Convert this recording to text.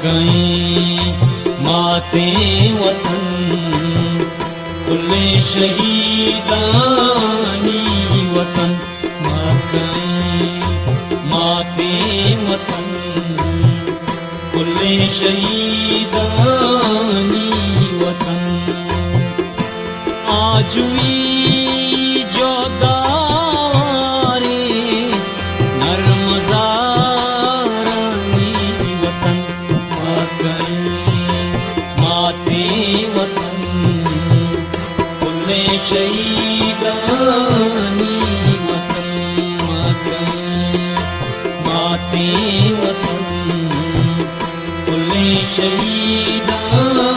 कहीं माते वतन खुले शहीदानी वतन कहीं माते वतन खुले शहीदानी वतन आजुई जो दारे नर्मजारानी वतन माते वतन खुले शहीदानी वतन माते वतन खुले शहीदानी